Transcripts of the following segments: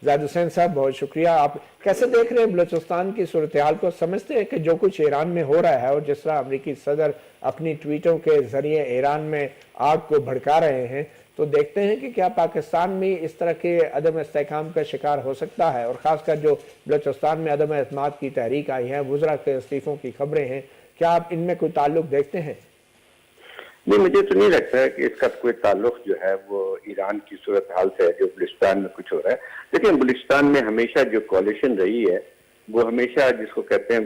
زاہد حسین صاحب بہت شکریہ. آپ کیسے دیکھ رہے ہیں بلوچستان کی صورتحال کو؟ سمجھتے ہیں کہ جو کچھ ایران میں ہو رہا ہے اور جس طرح امریکی صدر اپنی ٹویٹوں کے ذریعے ایران میں آگ کو بھڑکا رہے ہیں، تو دیکھتے ہیں کہ کیا پاکستان بھی اس طرح کے عدم استحکام کا شکار ہو سکتا ہے؟ اور خاص کر جو بلوچستان میں عدم اعتماد کی تحریک آئی ہے، وزراء کے استعفوں کی خبریں ہیں، کیا آپ ان میں کوئی تعلق دیکھتے ہیں؟ نہیں، مجھے تو نہیں لگتا ہے کہ اس کا کوئی تعلق جو ہے وہ ایران کی صورتحال سے ہے جو بلوچستان میں کچھ ہو رہا ہے. دیکھیں، بلوچستان میں ہمیشہ جو کولیشن رہی ہے وہ ہمیشہ جس کو کہتے ہیں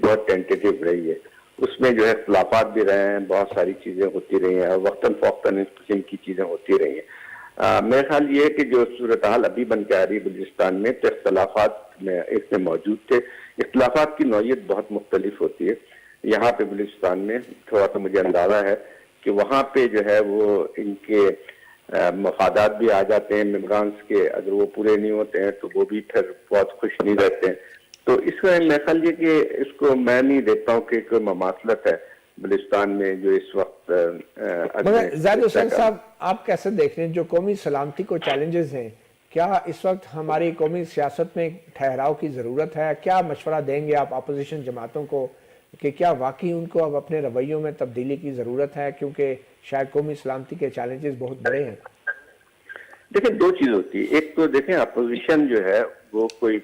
بہت ٹینٹیٹیو رہی ہے. اس میں جو ہے اختلافات بھی رہے ہیں، بہت ساری چیزیں ہوتی رہی ہیں اور وقتاً فوقتاً اس قسم کی چیزیں ہوتی رہی ہیں. میرا خیال یہ ہے کہ جو صورتحال ابھی بن کے آ رہی ہے بلوچستان میں، تو اختلافات میں اس میں موجود تھے. اختلافات کی نوعیت بہت مختلف ہوتی ہے. یہاں پہ بلوچستان میں تھوڑا تو مجھے اندازہ ہے کہ وہاں پہ جو ہے وہ ان کے مفادات بھی آ جاتے ہیں ممبرانس کے، اگر وہ پورے نہیں ہوتے ہیں تو وہ بھی پھر بہت خوش نہیں رہتے ہیں. تو اس میں میں خیال یہ کہ اس کو میں نہیں دیکھتا ہوں کہ کوئی مماثلت ہے بلوچستان میں جو اس وقت. مگر زاہد حسین صاحب، آپ کیسے دیکھ رہے ہیں جو قومی سلامتی کو چیلنجز ہیں؟ کیا اس وقت ہماری قومی سیاست میں ٹھہراؤ کی ضرورت ہے؟ کیا مشورہ دیں گے آپ اپوزیشن جماعتوں کو کہ کیا واقعی ان کو اب اپنے رویوں میں تبدیلی کی ضرورت ہے، کیونکہ شاید قومی سلامتی کے چیلنجز بہت بڑے ہیں؟ دیکھیں، دو چیز ہوتی ہے. ایک تو دیکھیں اپوزیشن جو ہے وہ کوئی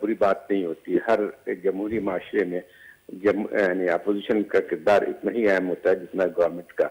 بری بات نہیں ہوتی. ہر جمہوری معاشرے میں یعنی اپوزیشن کا کردار اتنا ہی اہم ہوتا ہے جتنا گورنمنٹ کا.